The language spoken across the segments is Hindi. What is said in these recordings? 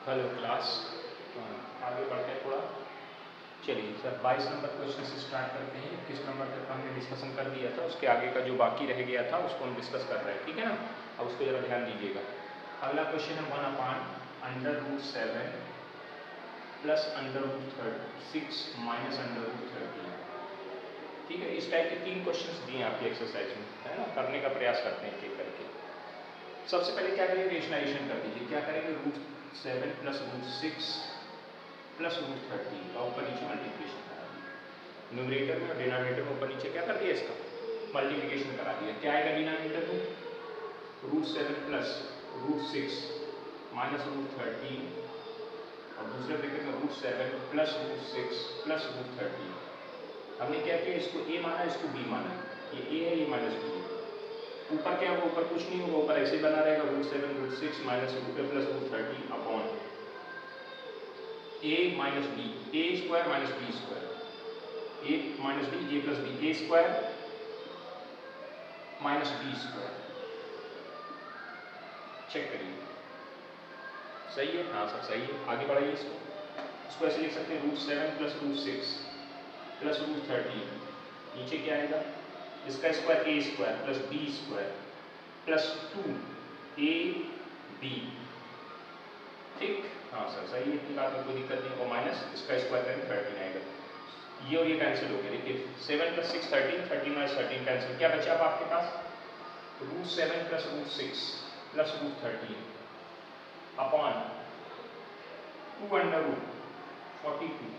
हेलो क्लास, आगे बढ़ते हैं थोड़ा। चलिए सर 22 नंबर क्वेश्चन से स्टार्ट करते हैं। 21 नंबर तक हमने डिस्कशन कर दिया था, उसके आगे का जो बाकी रह गया था उसको हम डिस्कस कर रहे हैं, ठीक है ना। अब उसको ज़रा ध्यान दीजिएगा। अगला क्वेश्चन है 1/√7 प्लस √6 माइनस √13। ठीक है, इस टाइप के 3 क्वेश्चन दिए आपकी एक्सरसाइज में, है ना। करने का प्रयास करते हैं एक करके। सबसे पहले क्या करेंगे, रेशनलाइजेशन कर दीजिए। क्या करेंगे, √7 प्लस √6 प्लस √13 का ऊपर नीचे मल्टीप्लिकेशन करा दिया। न्यूमरेटर में और डिनोमिनेटर में ऊपर नीचे क्या कर दिया, इसका मल्टीप्लिकेशन करा दिया। क्या आएगा डिनोमिनेटर में, √7 प्लस √6 माइनस √13 और दूसरे ब्रैकेट में √7 प्लस √6 प्लस √13। हमने क्या किया, इसको a माना, इसको b माना। ये a है, ये माइनस b है। ऊपर क्या होगा, ऊपर कुछ नहीं होगा, ऊपर ऐसे ही बना रहेगा √7 √6 minus plus √13 upon a minus b, a square minus b square, a minus b, a plus b, a square minus b square. Check करिए, सही है, हाँ सब सही है। आगे बढ़ाइए इसको ऐसे लिख सकते हैं √7 प्लस √6 प्लस √13। नीचे क्या आएगा, इसका square a square plus b square plus 2ab। ठीक, हाँ सर सही है, इतनी बात में कोई दिक्कत नहीं। और माइनस इसका स्क्वायर करेंगे 13 आएगा। ये और ये कैंसिल हो गया। देखिए 7 प्लस 6 13, 13 माइनस 13 कैंसिल। क्या बचा अब आपके पास, √7 प्लस √6 प्लस √13 अपॉन 2√42।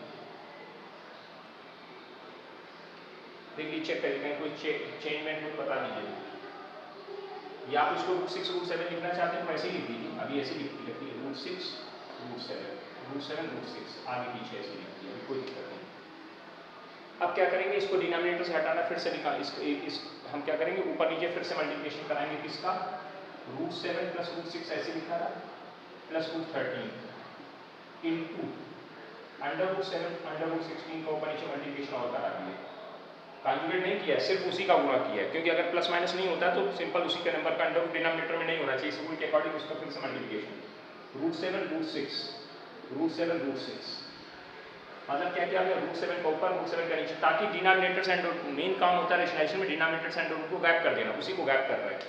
देखिए चेक करिए, कहीं कोई चेंजमेंट हो पता नहीं है। या आप इसको √6 √7 लिखना चाहते हैं तो ऐसे ही लिख दीजिए। अभी ऐसे लिख दीजिए √6 √7 √6 आगे पीछे ऐसे लिख दीजिए, अभी कोई दिक्कत नहीं। अब क्या करेंगे, इसको डिनोमिनेटर से हटाना, फिर से निकाल इस हम क्या करेंगे, ऊपर नीचे फिर से मल्टीप्लिकेशन कराएंगे। किसका, √7 प्लस √6 ऐसे लिखा था प्लस √13 इंटू √7 √16 का ऊपर नीचे मल्टीप्लिकेशन और करा दिए। कॉन्जुगेट नहीं किया, सिर्फ उसी का गुणा किया, क्योंकि अगर प्लस माइनस नहीं होता तो सिंपल उसी के नंबर का अंडर डिनोमिनेटर में नहीं होना चाहिए। इस रूल के अकॉर्डिंग इसका फिर से मल्टीप्लिकेशन √7 √6 √7 √6 मतलब क्या क्या गया, √7 का ऊपर √7 का नीचे, ताकि डिनोमिनेटर्स एंड मेन काम होता है रेशनलाइजेशन में डिनोमिनेटर्स एंड रूट को गैप कर देना, उसी को गैप कर रहे हैं।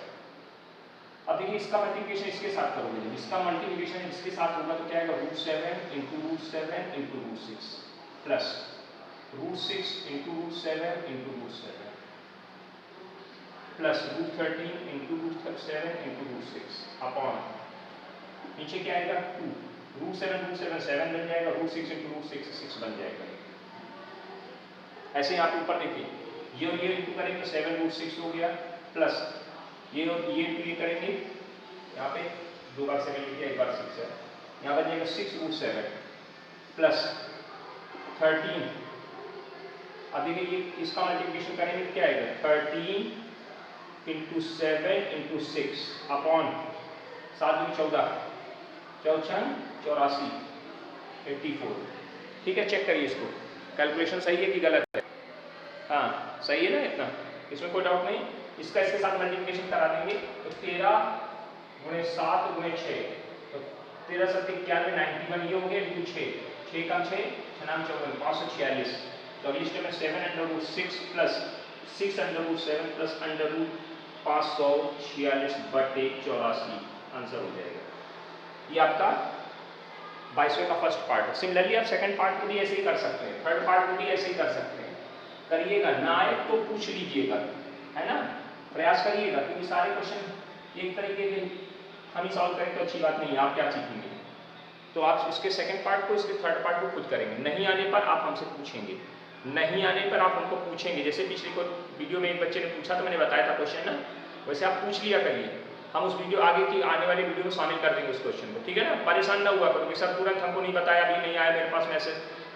अब देखिए इसका मल्टीप्लिकेशन इसके साथ करोगे, इसका मल्टीप्लिकेशन इसके साथ होगा तो क्या आएगा, √7 into √7 into √6 plus √6 into √7 into √7 plus √13 into √7 into √6 upon नीचे क्या आएगा 2, √7 7 बन जाएगा, √6 इंटू √6 6 बन जाएगा। ऐसे आप ऊपर देखिए, ये और ये इंटू करेंगे तो 7 √6 हो गया, प्लस ये और ये इंटू ये करेंगे, यहाँ पे 2 बार 7 लिख दिया, 1 बार 6 है, यहाँ बन जाएगा 6 √7 प्लस 13। अब देखिए ये इसका मल्टीप्लिकेशन करेंगे क्या आएगा, 13 इंटू 7 इंटू 6 अपॉन 7 दूनी 14 चौछन 84 84। ठीक है, चेक करिए इसको, कैलकुलेशन सही है कि गलत है। हाँ सही है ना, इतना इसमें कोई डाउट नहीं। इसका इसके साथ मल्टीप्लिकेशन करा देंगे तो 13 गुणे 7 गुणे 6 तो 13 7 91 91 ये हो गया इंटू 6 का 6 6 54 546। तो अगली स्टेप में 7 √6 प्लस 6 √7 प्लस √546 बटे 84 आंसर हो जाएगा। ये आपका 22वें का फर्स्ट पार्ट है। सिमिलरली आप सेकंड पार्ट को भी ऐसे ही कर सकते हैं, थर्ड पार्ट को भी ऐसे ही कर सकते हैं। करिएगा ना आए तो पूछ लीजिएगा, है ना, प्रयास करिएगा, क्योंकि सारे क्वेश्चन एक तरीके के हम ही सॉल्व करें तो अच्छी बात नहीं है, आप क्या सीखेंगे। तो आप इसके सेकंड पार्ट को, इसके थर्ड पार्ट को खुद करेंगे। नहीं आने पर आप हमसे पूछेंगे, नहीं आने पर आप हमको पूछेंगे। जैसे पिछले को वीडियो में एक बच्चे ने पूछा तो मैंने बताया था क्वेश्चन ना, वैसे आप पूछ लिया करिए, हम उस वीडियो आगे की आने वाली वीडियो में शामिल कर देंगे उस क्वेश्चन को, ठीक है ना। परेशान ना हुआ करो कि सर तुरंत हमको नहीं बताया, अभी नहीं आया मेरे पास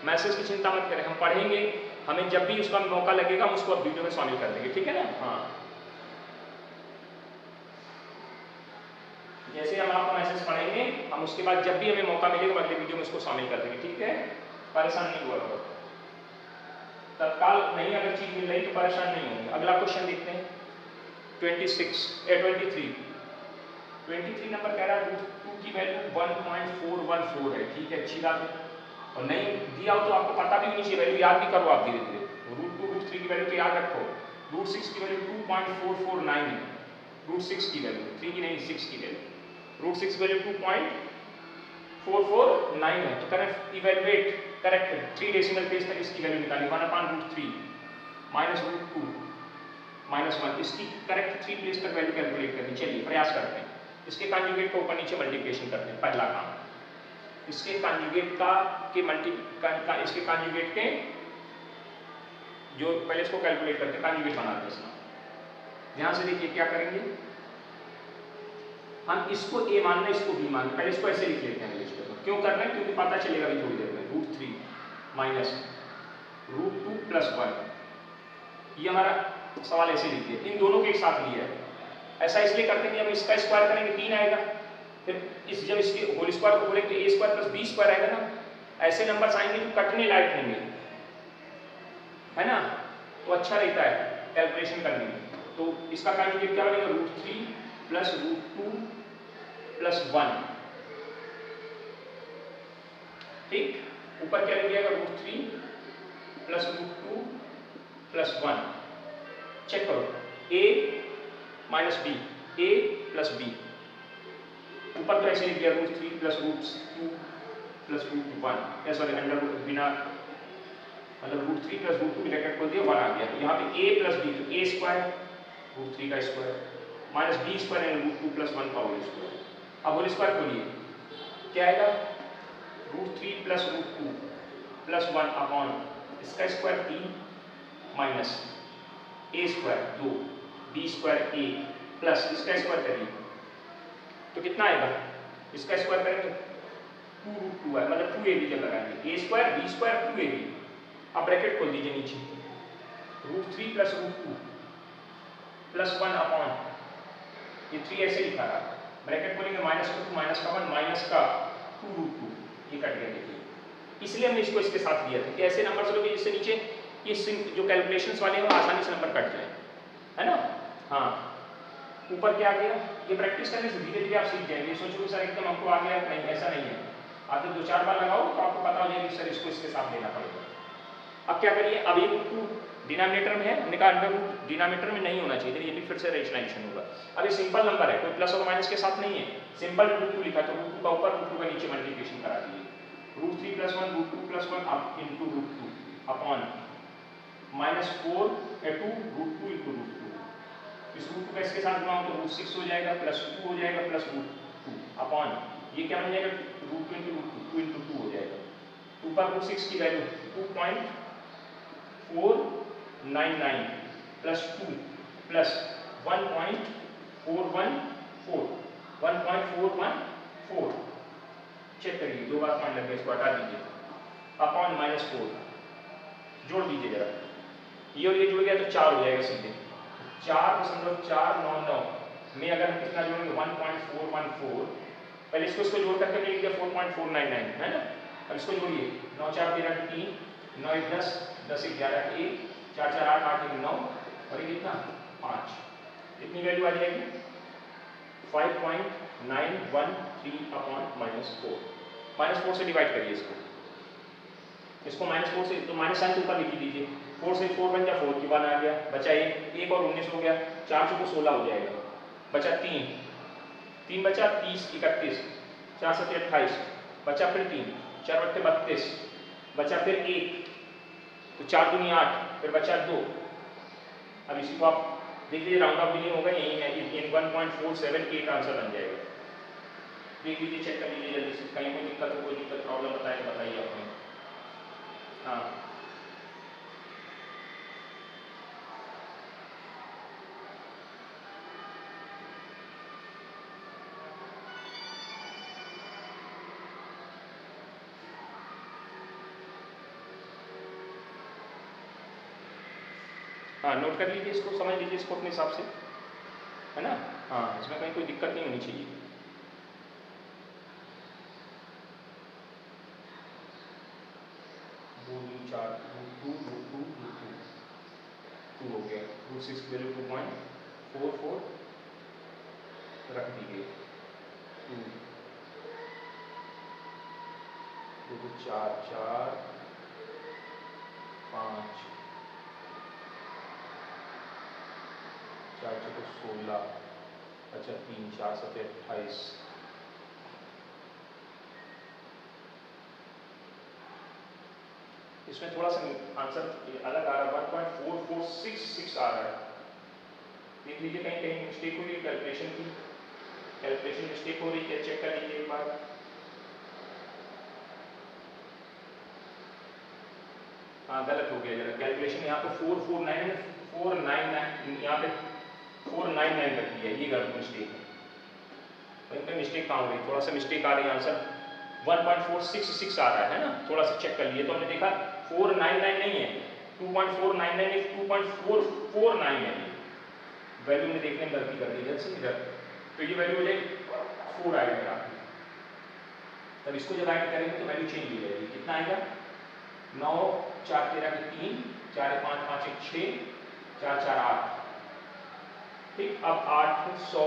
मैसेज की चिंता मत करें, हम पढ़ेंगे, हमें जब भी उसका मौका लगेगा हम उसको अब वीडियो में शामिल कर देंगे, ठीक है ना। हाँ जैसे हम आपका मैसेज पढ़ेंगे, हम उसके बाद जब भी हमें मौका मिलेगा अगले वीडियो में उसको शामिल कर देंगे, ठीक है, परेशान नहीं हुआ करो। तत्काल नहीं अगर चीज मिल रही तो परेशान नहीं होंगे। अगला क्वेश्चन देखते हैं 23 नंबर कह रहा है 2 की वैल्यू 1.41 0.414 है, ठीक है, अच्छी बात है। और नहीं दिया हो तो आपको पता भी नहीं चाहिए, वैल्यू याद भी करो आप धीरे धीरे। √2 √3 की वैल्यू तो याद रखो। √6 की वैल्यू 2.449 है, √6 की वैल्यू, 3 की नहीं 6 की वैल्यू। √6 की वैल्यू 2.449 है, तो correct evaluate correct 3 decimal place तक इसकी वैल्यू निकाली, 1/√3 माइनस √2 माइनस 1, इसकी करेक्ट 3 प्लेस तक वैल्यू कैलकुलेट करनी। चलिए प्रयास करते हैं। इसके कॉन्जुगेट को ऊपर नीचे मल्टीप्लिकेशन करते हैं, पहला काम। इसके कॉन्जुगेट का इसके कॉन्जुगेट के जो पहले इसको कैलकुलेट करते हैं, कॉन्जुगेट बनाते हैं इसका। ध्यान से देखिए क्या करेंगे हम, इसको a मानना इसको b मानना, पहले इसको ऐसे लिख लेते हैं। क्यों कर रहे हैं, क्योंकि पता चलेगा अभी थोड़ी देर में। √3 माइनस √2 + 1, ये हमारा सवाल ऐसे लिखिए, इन दोनों के एक साथ लिया है। ऐसा इसलिए करते हैं कि हम इसका स्क्वायर करेंगे 3 आएगा, फिर जब इसके होल स्क्वायर को बोलेंगे तो a² + b² आएगा ना। ऐसे नंबर्स आएंगे जो कटने लायक होंगे, है ना, तो अच्छा रहता है कैलकुलेशन करने में। तो इसका कॉन्जुगेट क्या बनेगा, √3 + √2 + 1, ठीक। ऊपर क्या लिख जाएगा, √3 + √2 + 1। चेक करो, a - b, a + b, ऊपर तो ऐसे लिख दिया √3 + √2 + √1, सॉरी अंडर रूट बिना, मतलब √3 + √2 ब्रैकेट खोल दिया, 1 आ गया। तो यहाँ पे a + b, तो a² √3 का स्क्वायर माइनस b² यानी √2 + 1 का होल स्क्वायर। अब होल स्क्वायर खोलिए, क्या आएगा, √3 + √2 + 1 अपॉन इसका square 3 minus a² 2 b² 1 plus इसका स्क्वायर करिए तो कितना आएगा, इसका स्क्वायर करेंगे 2√2 है, मतलब 2ab जब लगाएंगे, a² b² 2ab। अब ब्रैकेट खोल दीजिए नीचे, √3 + √2 + 1 अपॉन ये 3 ऐसे लिखा रहा, ब्रैकेट खोलेंगे -2 -1 -2√2, ये कट गया। देखिए इसलिए हमने इसको इसके साथ लिया था कि ऐसे नंबर लोगे जिससे नीचे ये जो कैलकुलेशंस वाले हैं आसानी से नंबर कट जाए, है ना। हाँ, ऊपर क्या आ गया, ये प्रैक्टिस करने से धीरे धीरे आप सीख जाएंगे। सोचोगे सर एकदम हमको आ गया, नहीं ऐसा नहीं है। आप जब 2-4 बार लगाओ तो आपको पता हो जाएगा कि सर इसको इसके साथ लेना पड़ेगा। अब क्या करिए, अब ये √2 डिनोमिनेटर में है, हमने कहा अंडर रूट डिनोमिनेटर में नहीं होना चाहिए, ये भी फिर से रेशनलाइजेशन होगा। अब ये सिंपल नंबर है, कोई प्लस और माइनस के साथ नहीं है, सिंपल √2 लिखा तो √2 का ऊपर √2 का नीचे मल्टीप्लिकेशन करा दीजिए, √3 + 1 √2 + 1 अप इनटू √2 अपॉन -4 2 √2 × √2। इस √2 का इसके साथ गुणा तो √6 हो जाएगा, +2 हो जाएगा, +√2 अपॉन ये क्या बन जाएगा, √2 × √2 2 × 2 हो जाएगा। ऊपर √6 की वैल्यू 2.499 + 2 + 1.414 चेक करिए, 2 बार पॉइंट लग गया, इसको हटा दीजिए, अपॉन -4 जोड़ दीजिए जरा, ये और ये जुड़ गया तो 4 हो जाएगा सीधे, 4.499 में अगर हम कितना जोड़ेंगे 1.414, पहले इसको जोड़ करके लिख दिया 4.499, है ना। अब इसको जोड़िए, 9 4 13 3, 9 1 10, 10 1 11 1, 4 4 8 8 1 9 और ये कितना 5, कितनी वैल्यू आ जाएगी 5.913 अपॉन -4। -4 से डिवाइड करिए इसको -4 से, तो माइनस साइन के ऊपर लिख दीजिए, 4 से 4 बन गया, 4 की 1 आ गया, बचा 1 और 19 हो गया, 4 चौको 16 हो जाएगा, बचा 3 बचा 30 31, 4 7 28, बचा फिर 3, 4 बट्टे 32, बचा फिर 1, तो 4 दूनी 8, फिर बचा 2। अब इसी को आप देख लीजिए, राउंड ऑफ बिलिंग होगा यही है, 1.478 आंसर बन जाएगा। देख लीजिए, चेक कर लीजिए जल्दी से, कहीं कोई दिक्कत हो, कोई दिक्कत प्रॉब्लम बताइए आपने। हाँ हाँ, नोट कर लीजिए, इसको समझ लीजिए, इसको अपने हिसाब से, है ना। हाँ, इसमें कहीं कोई दिक्कत नहीं होनी चाहिए। टू हो गया, √6 की वैल्यू 2.44 रख दी गई, 2 तो 4 4 5 4 4 16, अच्छा 3 4 7 28। इसमें थोड़ा सा आंसर अलग आ रहा है, 1.4466 आ रहा है। देख लीजिए कहीं कहीं मिस्टेक हो रही है कैलकुलेशन की, कैलकुलेशन मिस्टेक हो रही है, चेक कर लीजिए एक बार। हाँ गलत हो गया जरा कैलकुलेशन, यहाँ पे 449 499, यहाँ पे 499 रख दिया, ये गलत मिस्टेक है। वहीं पे मिस्टेक कहाँ हो रही, थोड़ा सा मिस्टेक आ रही है, आंसर 1.466 आ रहा है ना, थोड़ा सा चेक कर लिए तो हमने देखा 499 नहीं है, 2.499 है, 2.449 है। वैल्यू में देखने में गलती कर दी है इधर, तो ये वैल्यू हो जाएगी 4 आएगा आपकी। तब इसको जब ऐड करेंगे तो वैल्यू चेंज हो जाएगी, कितना आएगा 9 4 13 के 3 4 5 5 1 6 4 4 8। ठीक, अब 8 100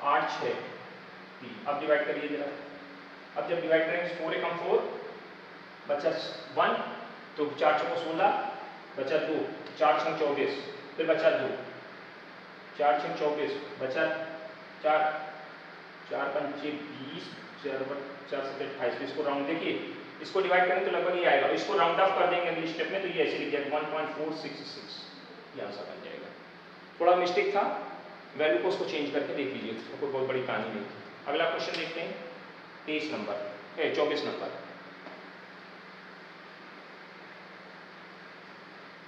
8 6 3, अब डिवाइड करिए जरा। अब जब डिवाइड करेंगे 4 एकम 4 बचा 1, तो 4 चौको 16 बचा 2, 4 6 24, फिर बचा 2, 4 6 24 बचा 4 4 5 20 4 4 7 28। इसको राउंड देखिए, इसको डिवाइड करेंगे तो लगभग ये आएगा, इसको राउंड ऑफ कर देंगे अगले स्टेप में तो ये ऐसे लिख जाएगा 1.466, ये आंसर बन जाएगा। थोड़ा मिस्टेक था, वैल्यू को उसको चेंज करके देख लीजिए, तो कोई बहुत बड़ी कहानी नहीं थी। अगला क्वेश्चन देखते हैं 23 नंबर 24 नंबर,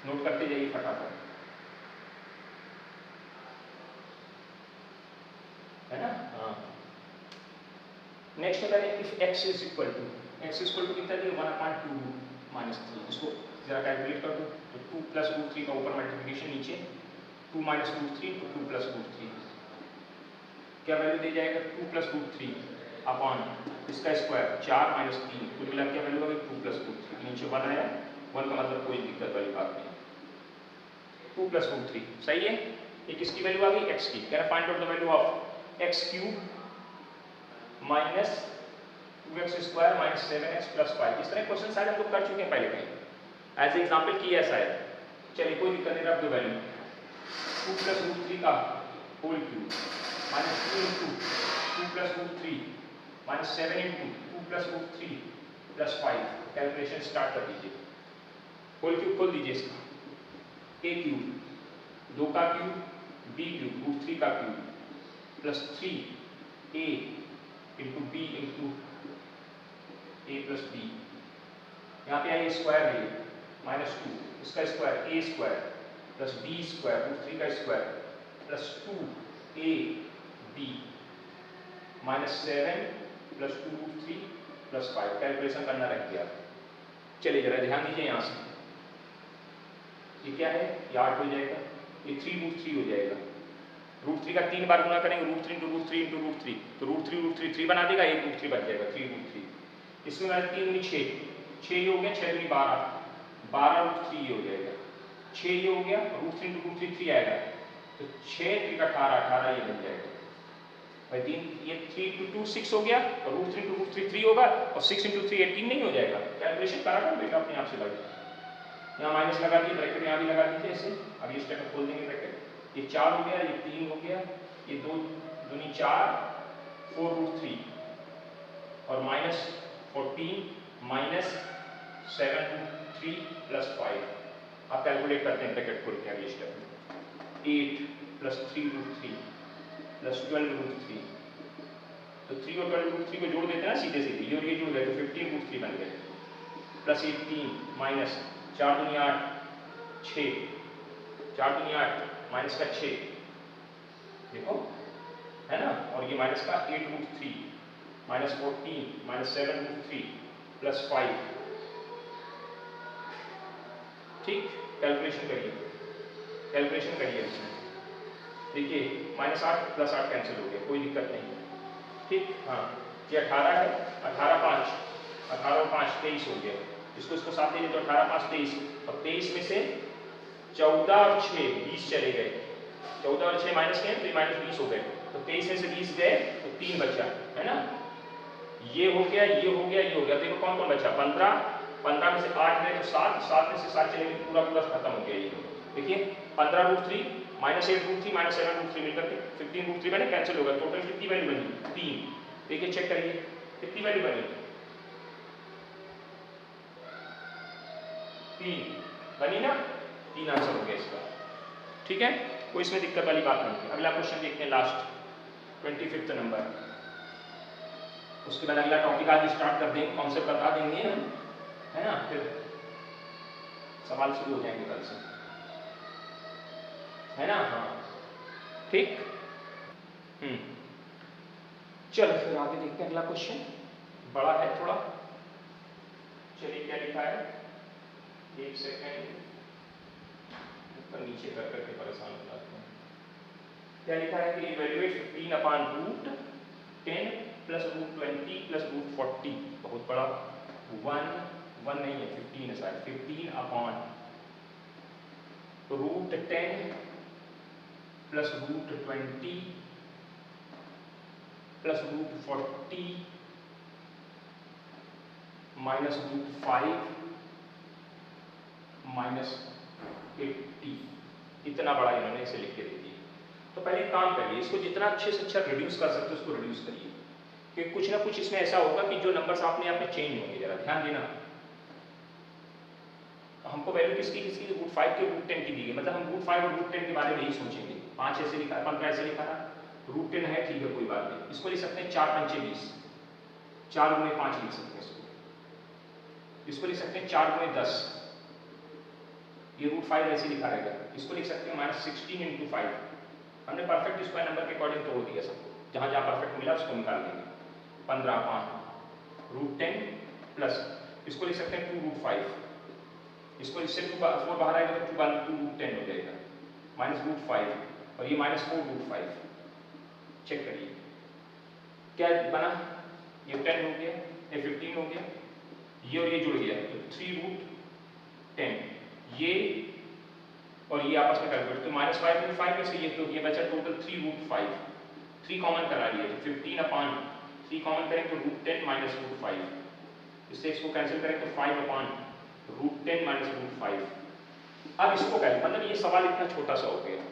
नोट करते जाइए फटाफट, है ना। हाँ, नेक्स्ट है if x is equal to कितना दिया 1/2 -3, इसको जरा कैलकुलेट कर दो, तो 2 + √3 का ऊपर मल्टीप्लिकेशन, नीचे 2 - √3 तो 2 + √3, क्या वैल्यू दे जाएगा 2 + √3 अपॉन इसका स्क्वायर 4 - 3, कुल मिला क्या वैल्यू आ गई 2 + √3, नीचे 1 आया, 1 का मतलब कोई दिक्कत वाली बात नहीं, 2 + √3 सही है। एक इसकी वैल्यू आ गई x की, कह रहा find out the value of x³ minus 2x² minus 7x + 5। इस तरह क्वेश्चन शायद हम लोग कर चुके हैं पहले कहीं, एज एग्जांपल किया है शायद। चलिए कोई दिक्कत नहीं, रख दो वैल्यू 2 + √3 का होल क्यूब माइनस 2 × 2 + √3 माइनस 7 × 2 + √3 + 5। कैलकुलेशन स्टार्ट कर दीजिए, होल क्यूब खोल दीजिए इसका, a³ 2 का क्यूब b³ √3 का cube plus 3a × b × a + b, यहाँ पे आइए स्क्वायर है -2, इसका स्क्वायर a² प्लस b² √3 का स्क्वायर प्लस 2ab -7 + 2 √3 + 5। कैलकुलेशन करना रह गया। चलिए जरा ध्यान दीजिए, यहाँ से ये क्या है, ये 8 हो जाएगा, ये 3 √3 हो जाएगा, √3 का 3 बार गुना करेंगे, √3 × √3 × √3, तो √3 √3 3 बना देगा, 1 √3 बच जाएगा 3 √3। इसमें 3 × 6 6 ये हो गया, 6 × 2 12 12 √3 ये हो जाएगा, 6 ये हो गया, √3 × √3 3 आएगा, तो 6 × 18 18 ये बन जाएगा भाई 3, ये 3 × 2 6 हो गया, और √3 × √3 3 होगा, और 6 × 2 3 18 नहीं हो जाएगा। कैलकुलेशन करा कर बेटा अपने आप से भाई, यहाँ माइनस लगा दिए, ब्रैकेट यहाँ भी लगा दीजिए ऐसे। अब ये स्टेप में खोल देंगे ब्रैकेट, ये 4 हो गया, ये 3 हो गया, ये 2 दूनी 4 4 √3 और माइनस 14 -7 √3 + 5। आप कैलकुलेट करते हैं ब्रैकेट खोल के अगले स्टेप में, 8 + 3 √3 + 12 √3, तो 3 और 12 √3 को जोड़ देते हैं ना सीधे सीधे, ये और ये जुड़ गए तो 15 √3 बन गए, प्लस 18 माइनस 4 दूनी 8 6 4 दूनी 8 माइनस का 6, देखो है ना, और ये माइनस का 8 √3 -14 -7 √3 + 5। ठीक, कैलकुलेशन करिए, कैलकुलेशन करिए इसमें, देखिए -8 + 8 कैंसिल हो गया, कोई दिक्कत नहीं। ठीक, हाँ ये 18 है, 18 5 18 और 5 23 हो गया, इसको साथ दे तो 18 5 23, और 23 में से 14 और 6 20 चले गए, 14 और 6 माइनस के तो ये -20 हो गए, तो 23 में से 20 गए तो 3 बचा, है ना, ये हो गया, ये हो गया, ये हो गया। देखो कौन कौन बचा, 15, 15 में से 8 गए तो 7, 7 में से 7 चलेंगे, पूरा पूरा खत्म हो गया ये। देखिए 15√3 -8√3 -7√3 मिलकर के 15√3 बने, कैंसिल होगा, टोटल कितनी वैल्यू बनी, 3। देखिए चेक करिए कितनी वैल्यू बनी, 3 बनी ना, 3 आंसर हो गया इसका। ठीक है, कोई इसमें दिक्कत वाली बात नहीं है। अगला क्वेश्चन देखते हैं, लास्ट 25वां नंबर। उसके बाद अगला टॉपिक आज स्टार्ट कर देंगे, कॉन्सेप्ट बता देंगे हम, है ना, फिर सवाल शुरू हो जाएंगे कल से, है ना। हाँ ठीक। चलो फिर आगे देखते हैं अगला क्वेश्चन, बड़ा है थोड़ा। चलिए क्या लिखा है, एक सेकेंड, ऊपर नीचे कर करके परेशान हो जाते हैं। क्या लिखा है कि इवैल्यूएट 15/√10 + √20 + √40, बहुत बड़ा, 1 नहीं है, 15 है शायद, 15/√10 + √20 + √40 -√5 -80, इतना बड़ा इन्होंने इसे लिख के दे दिया। तो पहले एक काम करिए, इसको जितना अच्छे से अच्छा रिड्यूस कर सकते हो उसको रिड्यूस करिए, कि कुछ ना कुछ इसमें ऐसा होगा कि जो नंबर्स आपने यहाँ पे चेंज होंगे, जरा ध्यान देना। हमको वैल्यू किसकी किसकी, √5 के √10 की दी गई, मतलब हम √5 और √10 के बारे में ही सोचेंगे। 5 ऐसे लिखा है, 15 ऐसे लिखा था, √10 है, ठीक है कोई बात नहीं। इसको लिख सकते हैं 4 पंचे 20, 4 गुणे 5 लिख सकते हैं इसको लिख सकते हैं 4 गुणे 10, ये √5 ऐसे लिखा रहेगा। इसको लिख सकते हैं -16 × 5, हमने परफेक्ट स्क्वायर नंबर के अकॉर्डिंग तोड़ दिया सबको, जहाँ जहाँ परफेक्ट मिला उसको निकाल देंगे। 15/5 √10 प्लस, इसको लिख सकते हैं 2√5, इसको इससे 4 बाहर आएगा तो 2√10 हो जाएगा, -√5 और ये -4√5। चेक करिए क्या बना, ये 10 हो गया, ये 15 हो गया, ये और ये जुड़ गया तो 3√10, ये और ये आपस में कैलकुलेट, तो -5 में से ये तो ये बचा टोटल 3√5, 3 कॉमन करा लिए तो 15/3 कॉमन करें तो √10 -√5, इससे इसको कैंसिल करें तो 5/√10 -√5। अब इसको कैलकुलेट, मतलब ये सवाल इतना छोटा सा हो गया,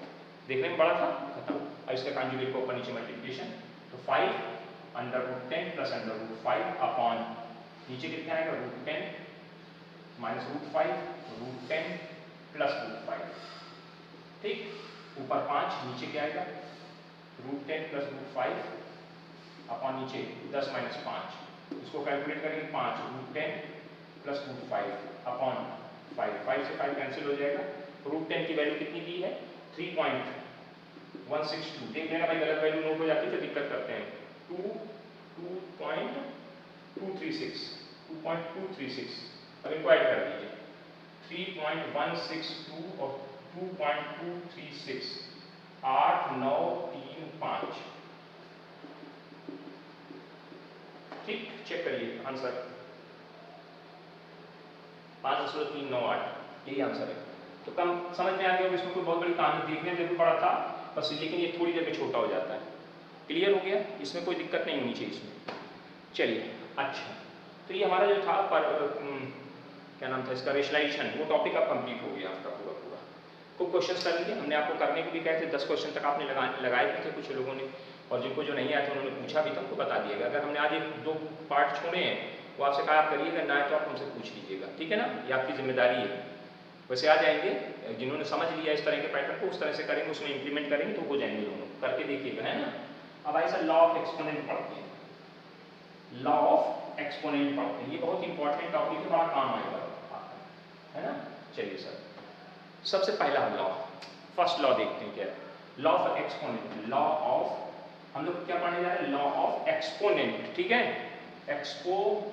देखने में बड़ा था, खत्म। अब इसका कांजुगेट को ऊपर नीचे मल्टीप्लिकेशन, तो 5/√10 + √5 अपॉन नीचे कितना आएगा, √10 -√5 √10 + √5, ठीक। ऊपर 5, नीचे क्या आएगा, √10 + √5 अपॉन नीचे 10 - 5, इसको कैलकुलेट करेंगे 5 √10 + √5 अपॉन 5, 5 से 5 कैंसिल हो जाएगा। √10 की वैल्यू कितनी दी है, 3.162, देख लेना भाई गलत वैल्यू नोट हो जाती है तो दिक्कत करते हैं। 2.236 अब इनको ऐड कर दीजिए, 3.162 और 2.236, 8, 9, 3, 5, ठीक। चेक करिए आंसर, 5 × 3, 9, 8, यही आंसर है। तो कम समझ में आ गया, इसमें कोई बहुत बड़ी कहानी देखने में जरूर बड़ा था बस, लेकिन ये थोड़ी देर में छोटा हो जाता है। क्लियर हो गया, इसमें कोई दिक्कत नहीं होनी चाहिए इसमें। चलिए अच्छा, तो ये हमारा जो था पर क्या नाम था इसका, रेशनलाइजेशन, वो टॉपिक अब कंप्लीट हो गया आपका पूरा पूरा। खूब क्वेश्चंस कर लिए, हमने आपको करने को भी कहे थे, 10 क्वेश्चन तक आपने लगाए भी थे कुछ लोगों ने, और जिनको जो नहीं आए थे उन्होंने पूछा भी था, उनको बता दिएगा। अगर हमने आज 1-2 पार्ट छोड़े हैं वो आपसे कहा आप करिएगा, ना है तो आप हमसे पूछ लीजिएगा, ठीक है ना, ये आपकी जिम्मेदारी है। वैसे आ जाएंगे, जिन्होंने समझ लिया इस तरह के पैटर्न को उस तरह से करेंगे, उसमें इंप्लीमेंट करेंगे तो हो जाएंगे दोनों, करके देखिएगा, है ना। अब ऐसा लॉ ऑफ एक्सपोनेंट पढ़ते हैं, लॉ ऑफ एक्सपोनेंट पढ़ते हैं, ये बहुत इंपॉर्टेंट टॉपिक है, बड़ा काम आएगा आपका, है ना। चलिए सर, सबसे पहला लॉ, फर्स्ट लॉ देखते हैं क्या, law of exponent, law of, हम लोग क्या पढ़ने जा रहे हैं, लॉ ऑफ एक्सपोनेंट, ठीक है, एक्सपोनेंट,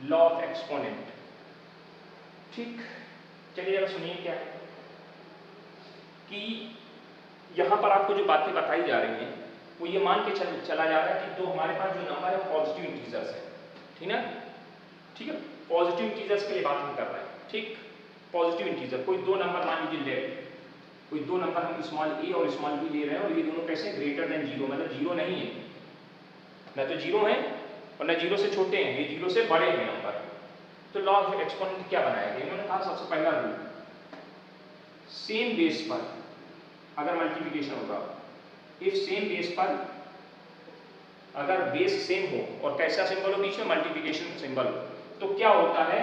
लॉ ऑफ एक्सपोनेंट, ठीक। चलिए जरा सुनिए क्या है कि यहां पर आपको जो बातें बताई जा रही हैं वो ये मान के चला जा रहा है कि तो हमारे पास जो नंबर है वो पॉजिटिव इंटीजर्स है, ठीक ना, ठीक है, पॉजिटिव इंटीजर्स के लिए बात हम कर रहे हैं, ठीक। पॉजिटिव इंटीजर, कोई 2 नंबर मान लीजिए लेट, कोई 2 नंबर हम स्मॉल a और स्मॉल b ले रहे हैं और ये दोनों कैसे ग्रेटर देन 0, मतलब 0 नहीं है, न तो जीरो है और न जीरो से छोटे हैं, ये जीरो से बड़े हैं नंबर। तो लॉ ऑफ एक्सपोनेंट क्या बनाया गया? इन्होंने कहा सबसे पहला रूल, सेम बेस पर अगर मल्टीप्लिकेशन होगा, इफ सेम बेस पर अगर बेस सेम हो और कैसा सिंबल हो बीच में, मल्टीप्लिकेशन सिंबल, तो क्या होता है,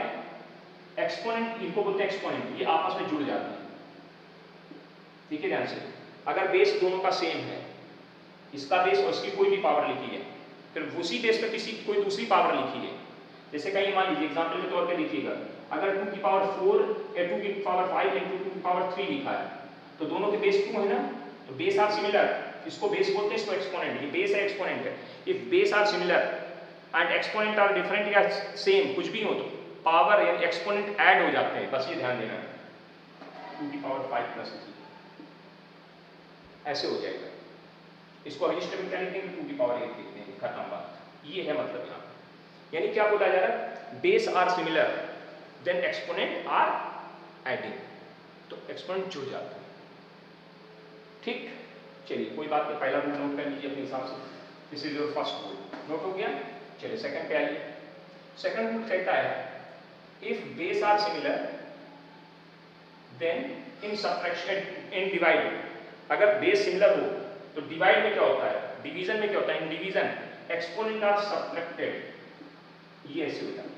एक्सपोनेंट, इनको बोलते हैं एक्सपोनेंट, ये आपस में जुड़ जाते हैं। ठीक है ध्यान से, अगर बेस दोनों का सेम है, इसका बेस और इसकी कोई भी पावर लिखी है, फिर उसी बेस पर किसी कोई दूसरी पावर लिखी है, जैसे कहीं मान लीजिए एग्जांपल के तौर पे देखिएगा, अगर 2 की पावर 4 या 2 की पावर 5 या 2 की पावर 3 लिखा है, तो दोनों के बेस 2 है ना, तो बेस आर सिमिलर, इसको बेस बोलते हैं, इसको एक्सपोनेंट, ये बेस है एक्सपोनेंट है। If base are similar and exponent are different या सेम, कुछ भी हो, तो पावर यानी एक्सपोनेंट ऐड हो जाते हैं, बस ये ध्यान देना है। 2 की पावर 5 प्लस 3 ऐसे हो जाएगा, इसको अगली स्टेप में क्या लिखेंगे, 2 की पावर 8 लिखते हैं, खत्म बात। ये है मतलब यहाँ पे, यानी क्या बोला जा रहा है, base are similar then exponent are adding, तो एक्सपोनेंट जुड़ जाता है। ठीक, चलिए कोई बात नहीं, पहला रूल नोट कर लीजिए अपने हिसाब से, this is your first rule, note हो गया। चलिए सेकंड पे आइए। सेकंड रूल कहता है, if base are similar then in subtraction, in divide, अगर बेस सिमिलर हो तो डिवाइड में क्या होता है, डिवीजन में क्या होता है, in division exponent are subtracted, ये ऐसे होता है।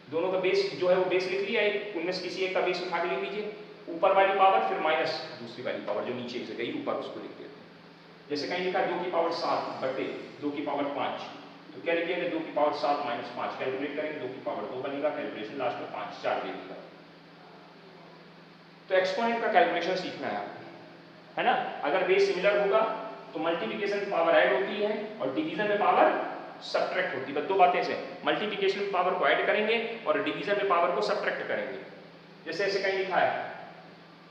दोनों का बेस जो है वो बेस लिख लिया, एक उनमें से किसी एक का बेस उठा के लिख लीजिए, ऊपर वाली पावर फिर माइनस दूसरी वाली पावर जो नीचे से गई ऊपर, उसको लिख देते हैं। जैसे कहीं लिखा 2 की पावर 7 बटे 2 की पावर 5, तो क्या लिखिएगा, 2 की पावर 7 माइनस 5, कैलकुलेट करेंगे 2 की पावर 2 बनेगा, कैलकुलेशन लास्ट में 5 4 दे देगा। तो एक्सपोनेंट का कैलकुलेशन सीखना है आपको, है ना। अगर बेस सिमिलर होगा तो मल्टीप्लिकेशन में पावर ऐड होती है और डिवीजन में पावर सब्ट्रैक्ट होती है, बस दो बातें ऐसे, मल्टीप्लिकेशन में पावर को ऐड करेंगे और डिवीजन में पावर को सब्ट्रैक्ट करेंगे। जैसे ऐसे कहीं लिखा है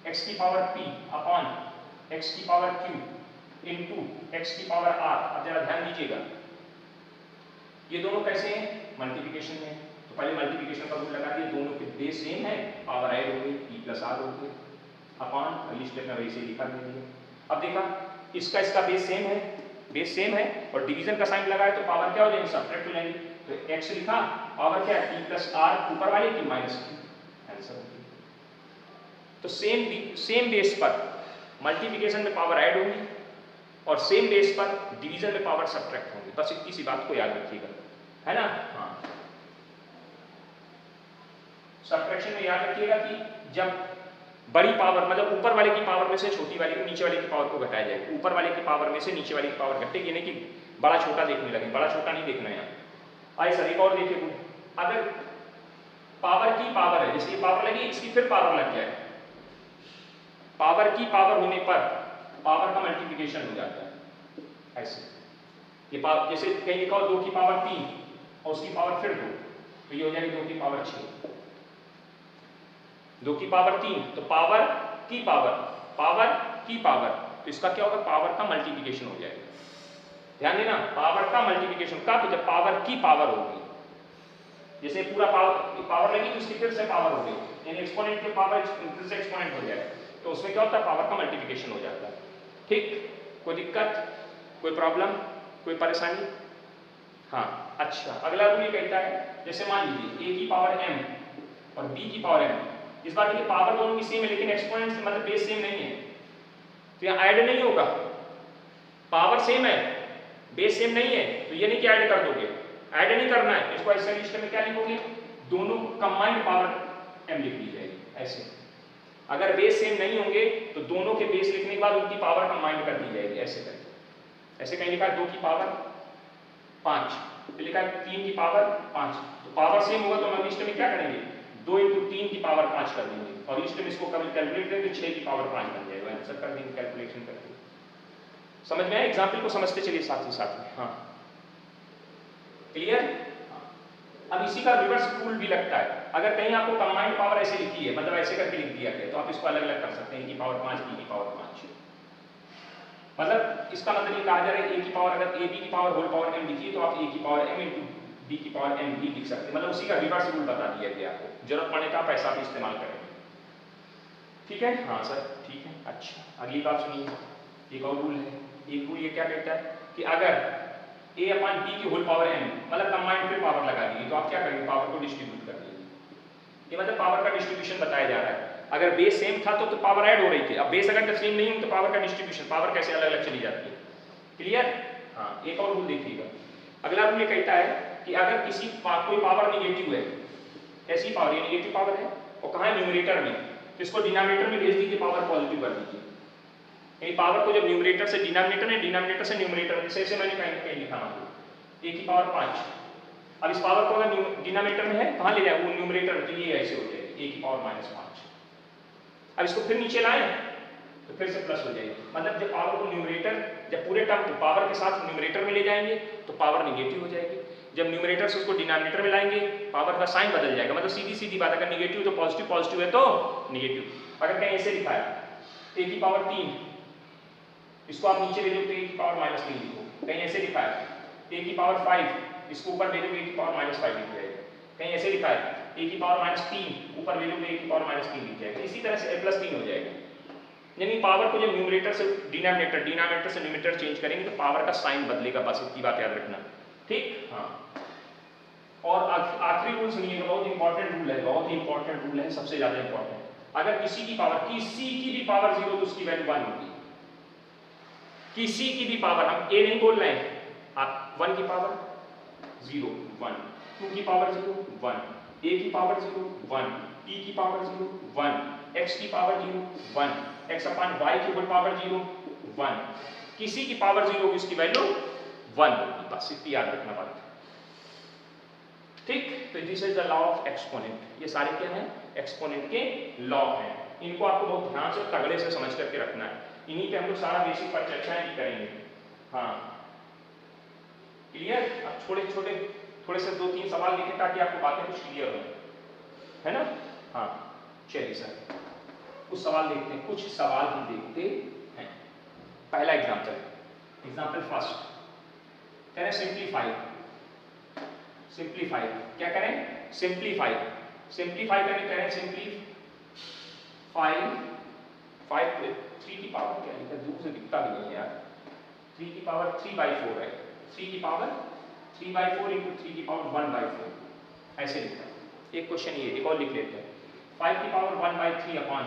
x की पावर p अपॉन x की पावर q इनटू x की पावर r, अब जरा ध्यान दीजिएगा, ये दोनों कैसे हैं, मल्टीप्लिकेशन में, तो पहले मल्टीप्लिकेशन का रूल लगा दिए, दोनों के बेस सेम है, पावर ऐड हो गई, p प्लस r हो गई, अपॉन अगली स्टेप में वैसे लिखा देंगे। अब देखा, इसका बेस सेम है, बेस सेम है और डिवीजन का साइन लगा है, तो पावर क्या हो जाएगी, सब्ट्रैक्ट हो जाएगी, तो x लिखा, पावर क्या है, p प्लस r, ऊपर वाले की माइनस q, आंसर हो गया। तो सेम बेस पर मल्टीप्लिकेशन में पावर ऐड होगी और सेम बेस पर डिवीजन में पावर सब्ट्रैक्ट होगी, बस इतनी सी बात को याद रखिएगा, है ना। हाँ, सब्ट्रैक्शन में याद रखिएगा कि जब बड़ी पावर मतलब ऊपर वाले की पावर में से छोटी वाली को नीचे वाले की पावर को घटाया जाएगा, ऊपर वाले की पावर में से नीचे वाली की पावर घटेगी, यानी कि बड़ा छोटा देखने लगे, बड़ा छोटा नहीं देखना है। आइए सर एक और देखिए, अगर पावर की पावर है, जैसे ये पावर लगी, इसकी फिर पावर लग जाए, पावर की पावर होने पर पावर का मल्टीप्लिकेशन हो जाता है ऐसे, ये पावर जैसे कहीं लिखा हो 2 की पावर 3 और उसकी पावर फिर 2, तो ये हो जाएगी 2 की पावर 6, 2 की पावर 3, तो पावर की पावर, तो इसका क्या होगा, पावर का मल्टीप्लिकेशन हो जाएगा। ध्यान देना, पावर का मल्टीप्लिकेशन कब, जब पावर की पावर होगी, जैसे पूरा पावर लगी तो उसकी फिर से पावर हो गई, यानी एक्सपोनेंट की पावर फिर से एक्सपोनेंट हो जाएगा, तो उसमें क्या होता है, पावर का मल्टीप्लिकेशन हो जाता है। ठीक, कोई दिक्कत, कोई प्रॉब्लम, कोई परेशानी। हाँ अच्छा, अगला रूल ये कहता है, जैसे मान लीजिए a की पावर m और b की पावर m, इस बार देखिए पावर दोनों की सेम है लेकिन एक्सपोनेंट मतलब बेस सेम नहीं है, तो यहाँ ऐड नहीं होगा, पावर सेम है बेस सेम नहीं है, तो ये नहीं कि ऐड कर दोगे, ऐड नहीं करना है, इसको ऐसे लिस्ट में क्या लिखोगे, दोनों कंबाइंड पावर m लिख दी जाएगी ऐसे। अगर बेस सेम नहीं होंगे तो दोनों के बेस लिखने के बाद उनकी पावर कंबाइंड कर दी जाएगी ऐसे करके। ऐसे कहीं लिखा है 2 की पावर 5, तो लिखा है 3 की पावर 5, तो पावर सेम होगा तो हम लिस्ट में क्या करेंगे, 2 × 3 की पावर 5 कर देंगे और लिस्ट में इसको कैलकुलेट करेंगे तो 6 की पावर 5 बन जाएगा, आंसर कर देंगे कैलकुलेशन करके। समझ में आया, एग्जाम्पल को समझते चलिए साथ ही साथ में। हाँ क्लियर। अब इसी का रिवर्स रूल भी लगता है, अगर कहीं आपको कंबाइंड पावर ऐसे लिखी है, मतलब ऐसे करके लिख दिया गया, तो आप इसको अलग अलग कर सकते हैं, a की पावर 5 b की पावर 5, मतलब इसका मतलब ये कहा जा रहा है a की पावर, अगर a b की पावर होल पावर m लिखी है तो आप a की पावर m × b की पावर m भी लिख सकते हैं, मतलब उसी का रिवर्स रूल बता दिया गया आपको, जरूरत पड़ने का पैसा भी इस्तेमाल करेंगे। ठीक है, हाँ सर ठीक है। अच्छा अगली बात सुनिए, एक और रूल है, एक रूल ये क्या कहता है कि अगर a अपॉन b की होल पावर n, मतलब कंबाइंड फिर पावर लगा दी, तो आप क्या करेंगे, पावर को डिस्ट्रीब्यूट कर दीजिए। ये मतलब पावर का डिस्ट्रीब्यूशन बताया जा रहा है। अगर बेस सेम था तो पावर ऐड हो रही थी, अब बेस अगर सेम नहीं हो तो पावर का डिस्ट्रीब्यूशन, पावर कैसे अलग अलग चली जाती है। क्लियर? हाँ, एक और रूल देखिएगा। अगला रूल ये कहता है कि अगर किसी कोई पावर निगेटिव है, ऐसी पावर ये निगेटिव पावर है और कहाँ है, न्यूमरेटर में, तो इसको डिनोमिनेटर में भेज दीजिए, पावर पॉजिटिव कर दीजिए। यानी पावर को जब न्यूमरेटर से डिनोमिनेटर में, डिनोमिनेटर से न्यूमरेटर में, जैसे मैंने कहीं लिखा आपको a की पावर 5, अब इस पावर को अगर डिनोमिनेटर में है कहाँ ले जाए, वो न्यूमरेटर में, तो ये ऐसे हो जाएगी a की पावर -5। अब इसको फिर नीचे लाएं तो फिर से प्लस हो जाएगी, मतलब जब पावर को न्यूमरेटर, जब पूरे टर्म को पावर के साथ न्यूमरेटर में ले जाएंगे तो पावर निगेटिव हो जाएगी, जब न्यूमरेटर से उसको डिनोमिनेटर में लाएंगे पावर का साइन बदल जाएगा, मतलब सीधी सीधी बात, अगर निगेटिव तो पॉजिटिव, पॉजिटिव है तो निगेटिव। अगर कहीं ऐसे लिखा है a की पावर 3, इसको आप नीचे ले लो तो a की पावर -3 लिखो, कहीं ऐसे लिखा है a की पावर 5, इसको ऊपर ले लो a की पावर -5 लिख जाएगा, कहीं ऐसे लिखा है a की पावर -3, ऊपर ले लो a की पावर -3 लिख जाएगा, इसी तरह से a+3 हो जाएगा। यानी पावर को जब न्यूमरेटर से डिनोमिनेटर, डिनोमिनेटर से न्यूमरेटर चेंज करेंगे तो पावर का साइन बदलेगा, बस इतनी बात याद रखना, ठीक? हाँ। और आखिरी रूल सुनिएगा, बहुत इंपॉर्टेंट रूल है, बहुत ही इंपॉर्टेंट रूल है, सबसे ज्यादा इंपॉर्टेंट। अगर किसी की भी पावर 0 तो उसकी वैल्यू 1 होगी, किसी की भी पावर, हम a नहीं बोल रहे हैं, आप 1 की पावर 0 1, 2 की पावर 0 1, a की पावर 0 1, p की पावर 0 1, x की पावर 0 1, x अपॉन y की होल पावर 0 1, किसी की पावर 0 होगी उसकी वैल्यू 1 होगी, बस इतनी याद रखना बात, ठीक? तो this is the law of exponent, ये सारे क्या हैं, एक्सपोनेंट के लॉ हैं, इनको आपको बहुत ध्यान से तगड़े से समझ करके रखना है, इन्हीं पे हम लोग सारा बेसिक पर चर्चाएं भी करेंगे। हाँ, क्लियर? अब थोड़े से 2-3 सवाल लिखें ताकि आपको बातें कुछ क्लियर हो, है ना? हाँ, चलिए सर कुछ सवाल देखते हैं, कुछ सवाल हम देखते हैं। पहला एग्जाम्पल फर्स्ट, कह रहे सिंप्लीफाई, सिंप्लीफाई क्या करें, सिंप्लीफाई, सिंप्लीफाई करने कह रहे हैं, सिंप्लीफाई 3 की पावर क्या लिखा, दूर से दिखता भी नहीं है यार, 3 की पावर 3/4 है, 3 की पावर 3/4 इंटू 3 की पावर 1/4, ऐसे लिखा है। एक क्वेश्चन ये, एक और लिख लेते हैं, 5 की पावर 1/3 अपॉन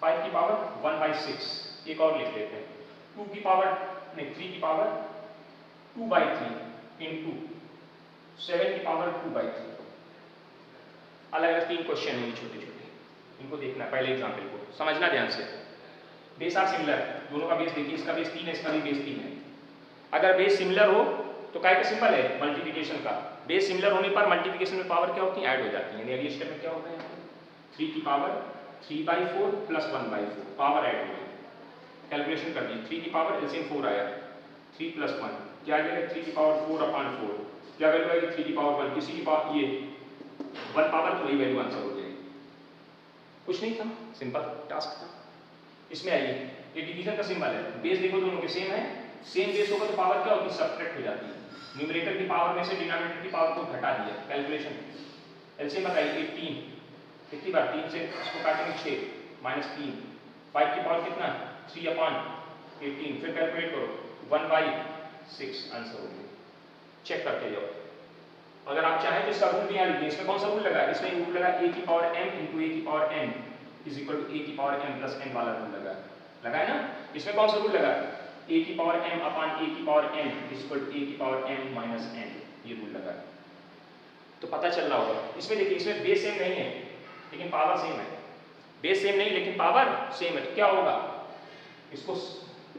5 की पावर 1/6, एक और लिख लेते हैं, 2 की पावर नहीं 3 की पावर 2/3 इंटू 7 की पावर 2/3। अलग अलग 3 क्वेश्चन हैं छोटे छोटे, इनको देखना, पहले एग्जाम्पल को समझना ध्यान से। बेस आर सिमिलर, दोनों का बेस देखिए, इसका बेस 3 है, इसका भी बेस 3 है। अगर बेस सिमिलर हो तो काय का सिंबल है, मल्टीप्लिकेशन का, बेस सिमिलर होने पर मल्टीप्लिकेशन में पावर क्या होती है, ऐड हो जाती है, यानी अगले स्टेप में क्या होगा, 3 की पावर 3/4 प्लस 1/4, पावर ऐड हो गई, कैलकुलेशन कर दी, 3 की पावर एलसीएम 4 आया, 3 + 1 क्या आ जाएगा, 3 की पावर 4/4, क्या वैल्यू आएगी, 3 की पावर 1, किसी की पावर ये 1 पावर, तो वही वैल्यू आंसर हो जाएगी। कुछ नहीं था, सिंपल टास्क था। इसमें आइए, ये डिवीजन का सिंबल है, बेस देखो दोनों के सेम है, सेम बेस होगा तो पावर क्या होगी, सब्ट्रैक्ट हो जाती है, न्यूमरेटर की पावर में से डिनोमिनेटर की पावर को घटा दिया, कैलकुलेशन एलसीएम बताइए, 18 कितनी बार, 3 से इसको काटेंगे 6 -3, 5 की पावर कितना, 3/18, फिर कैलकुलेट करो 1/6, आंसर हो गया। चेक करके जाओ, अगर आप चाहें तो इसका रूल भी यहाँ लिखिए, इसमें कौन सा रूल लगा, इसमें रूल लगा a की पावर m इंटू a की power n is equal to a की पावर m प्लस n वाला रूल लगा है ना। इसमें कौन सा रूल लगा, a की पावर m अपॉन a की power n is equal to a की पावर m माइनस n, ये रूल लगा, तो पता चल रहा होगा। इसमें देखिए, इसमें बेस सेम नहीं है लेकिन पावर सेम है, बेस सेम नहीं लेकिन पावर सेम है, तो क्या होगा, इसको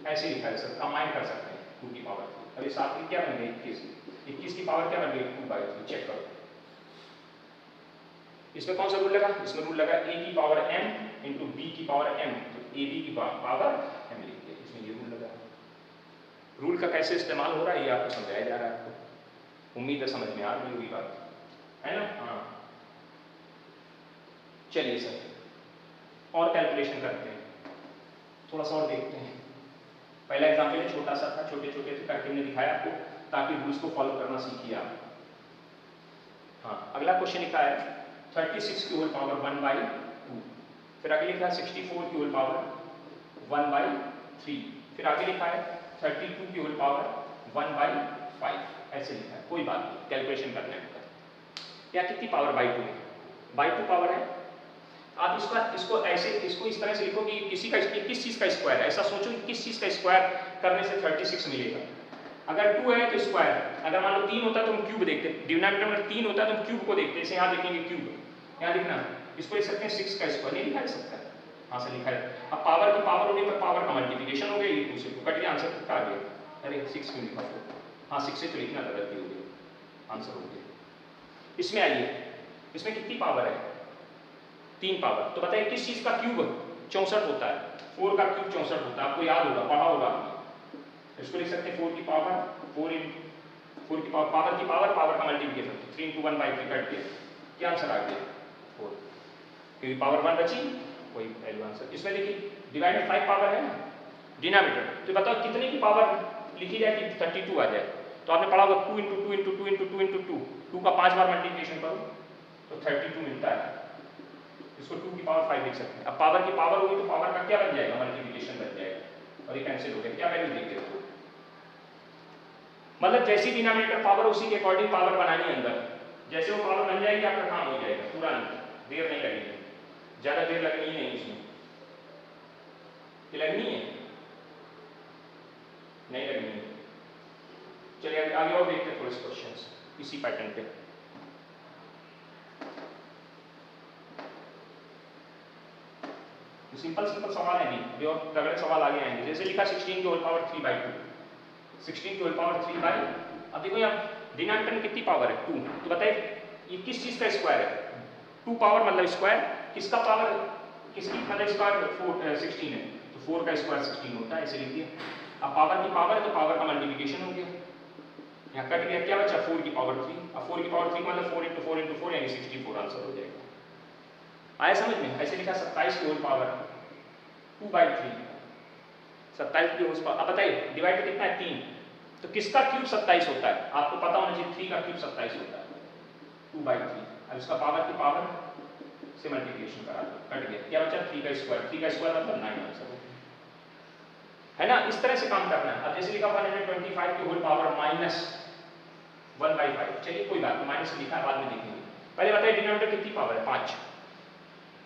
ऐसे लिखा है सर, कंबाइन कर सकते हैं 2 की पावर, अभी 7 की क्या बन गई 21 की पावर क्या बन गई 2/3, चेक करो। इसमें कौन सा रूल लगा, इसमें रूल लगा a की पावर m इंटू b की पावर m, तो ab की पावर m लिख दिया, इसमें ये रूल लगा। रूल का कैसे इस्तेमाल हो रहा है ये आपको समझाया जा रहा है, आपको उम्मीद है समझ में आ रही होगी बात, है ना। हाँ, चलिए सर और कैलकुलेशन करते हैं, थोड़ा सा और देखते हैं। पहला एग्जाम्पल छोटा सा था, छोटे छोटे से करके हमने दिखाया आपको, ताकि रूल्स को फॉलो करना सीखिए आप। हाँ, अगला क्वेश्चन लिखा है 36 की होल पावर 1/2, फिर आगे लिखा है 64 की होल पावर 1/3, फिर आगे लिखा है 32 की होल पावर 1/4, 5 ऐसे लिखा है, कोई बात नहीं, कैलकुलेशन करने में या कितनी पावर बाई 2 है, बाई 2 पावर है। आप इसको ऐसे इसको इस तरह से लिखो कि किसी का किस चीज़ का स्क्वायर है, ऐसा सोचो कि किस चीज़ का स्क्वायर करने से 36 मिलेगा। अगर 2 है तो स्क्वायर, अगर मान लो 3 होता तो हम क्यूब देखते, डिनोमिनेटर में 3 होता तो हम क्यूब को देखते, जैसे यहाँ देखेंगे क्यूब, यहाँ लिखना इसको लिख सकते हैं 6 का स्क्वायर, नहीं लिखा जा सकता है, हाँ से लिखा है। अब पावर की पावर होने पर पावर का मल्टीप्लिकेशन हो गया, ये दूसरे को कट गया, आंसर कितना आ गया, अरे 6 क्यों लिखा, हाँ 6 से तो लिखना था, गलती हो गई, आंसर हो गया। इसमें आइए, इसमें कितनी पावर है, 3 पावर, तो बताइए किस चीज़ का क्यूब 64 होता है, 4 का क्यूब 64 होता है, आपको याद होगा, पढ़ा होगा आपने। इसको लिख सकते हैं 4 की पावर 4 की पावर पावर का मल्टीप्लिकेशन, 3 × 1/3 कट गया, क्या आंसर आ गया 4, क्योंकि पावर 1 बची, कोई वैल्यू आंसर। इसमें देखिए डिवाइडेड 5 पावर है ना डिनोमिनेटर, तो बताओ कितने की पावर लिखी जाए कि 32 आ जाए, तो आपने पढ़ा होगा 2 × 2 × 2 × 2 × 2, 2 का 5 बार मल्टीप्लिकेशन करो तो 32 मिलता है, इसको 2 की पावर 5 लिख सकते हैं। अब पावर की पावर होगी तो पावर का क्या बन जाएगा, मल्टीप्लिकेशन बन जाएगा, और ये कैंसिल हो गया, क्या वैल्यू देखते हो, मतलब जैसी डिनोमिनेटर पावर उसी के अकॉर्डिंग पावर बनानी है अंदर, जैसे वो पावर बन जाएगी आपका काम हो जाएगा, तुरंत, देर नहीं लगेगी, ज़्यादा देर लगनी नहीं इसमें, ये लगनी है नहीं लगनी है। चलिए आगे और देखते हैं थोड़े से क्वेश्चंस इसी पैटर्न पे। सिंपल सवाल है भी और तगड़े सवाल आगे आएंगे, जैसे लिखा 16 की होल पावर 3/2, 16 की होल पावर 3/, अब देखो यहाँ डिनोमिनेटर में कितनी पावर है 2, तो बताइए ये किस चीज़ का स्क्वायर है, 2 पावर मतलब स्क्वायर, किसका पावर, किसकी मतलब स्क्वायर 16 है, तो 4 का स्क्वायर 16 होता है, ऐसे लिख दिया। अब पावर की पावर है तो पावर का मल्टीप्लिकेशन हो गया, यहाँ कट गया, क्या बचा 4 की पावर 3, अब 4 की पावर 3 मतलब 4 × 4 × 4 यानी 64 आंसर हो जाएगा। आया समझ में, ऐसे लिखा 27 की होल पावर 2/3, 27 की होल पावर। अब बताइए डिवाइड कितना है 3, तो किसका क्यूब 27 होता है, आपको पता होना चाहिए 3 का क्यूब 27 होता है 2/3, अब इसका पावर की पावर से मल्टीप्लिकेशन करा दो, कट गया, क्या बचा 3 का स्क्वायर, 3 का स्क्वायर मतलब 9 आंसर है ना, इस तरह से काम करना है। अब जैसे लिखा 125 की होल पावर -1/5, चलिए कोई बात नहीं, माइनस लिखा है बाद में देखेंगे, पहले बताइए डिनोमिनेटर कितनी पावर है 5,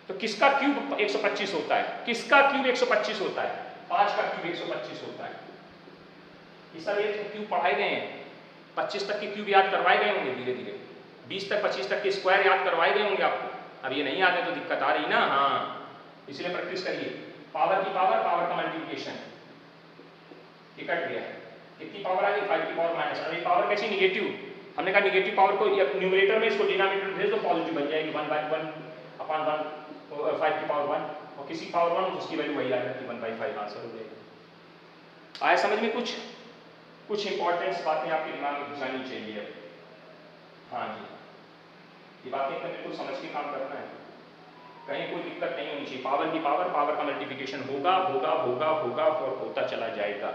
तो किसका क्यूब 125 होता है, किसका क्यूब 125 होता है, 5 का क्यूब 125 होता है। ये सब ये क्यूब पढ़ाए गए हैं, 25 तक के क्यूब याद करवाए गए होंगे, धीरे धीरे 20 तक 25 तक के स्क्वायर याद करवाए गए होंगे आपको, अब ये नहीं याद है तो दिक्कत आ रही ना, हाँ इसलिए प्रैक्टिस करिए। पावर की पावर पावर का मल्टीप्लिकेशन, ये कट गया, कितनी पावर आ गई 5 की पावर माइनस, अरे पावर कैसी नेगेटिव, हमने कहा नेगेटिव पावर को न्यूमरेटर में इसको डिनोमिनेटर में भेज दो, पॉजिटिव बन जाएगी 1/1/1 5 की पावर 1, और किसी पावर 1 उसकी वैल्यू वही आ जाती है 1/5 आंसर हो जाएगा। आया समझ में, कुछ इंपॉर्टेंट बातें आपके दिमाग में घुसानी चाहिए। हाँ जी, ये बातें एकदम बिल्कुल समझ के काम करना है, कहीं कोई दिक्कत नहीं होनी चाहिए। पावर की पावर पावर का मल्टीप्लिकेशन होगा होगा होगा होगा और होता चला जाएगा,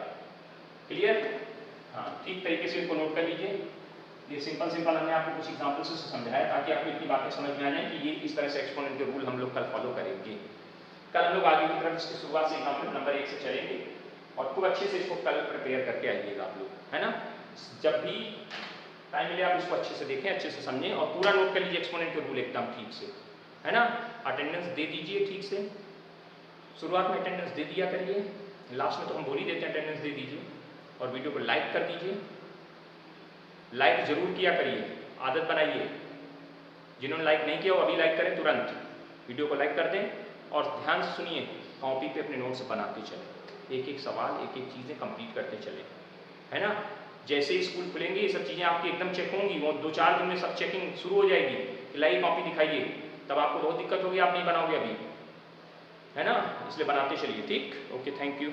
क्लियर, हाँ ठीक तरीके से इनको नोट कर लीजिए। ये सिंपल हमने आपको कुछ एग्जाम्पल से समझाया ताकि आपको इतनी बातें समझ में आ जाए कि ये इस तरह से एक्सपोनेंट के रूल हम लोग कल फॉलो करेंगे। कल हम लोग आगे की तरफ इसकी शुरुआत से एग्जाम्पल नंबर 1 से चलेंगे और खूब अच्छे से इसको कल प्रिपेयर करके आइएगा आप लोग, है ना। जब भी टाइम मिले आप इसको अच्छे से देखें, अच्छे से समझें और पूरा नोट कर लीजिए एक्सपोनेंट के रूल एकदम ठीक से, है ना। अटेंडेंस दे दीजिए ठीक से, शुरुआत में अटेंडेंस दे दिया करिए, लास्ट में तो हम बोल ही देते हैं अटेंडेंस दे दीजिए, और वीडियो को लाइक कर दीजिए, लाइक जरूर किया करिए, आदत बनाइए। जिन्होंने लाइक नहीं किया वो अभी लाइक करें, तुरंत वीडियो को लाइक कर दें और ध्यान से सुनिए, कॉपी पे अपने नोट्स बनाते चलें, एक एक सवाल एक एक चीज़ें कंप्लीट करते चलें, है ना। जैसे ही स्कूल खुलेंगे ये सब चीज़ें आपकी एकदम चेक होंगी, वो 2-4 दिन में सब चेकिंग शुरू हो जाएगी कि लाइए कॉपी दिखाइए, तब आपको बहुत दिक्कत होगी, आप नहीं बनाओगे अभी, है ना। इसलिए बनाते चलिए, ठीक, ओके, थैंक यू।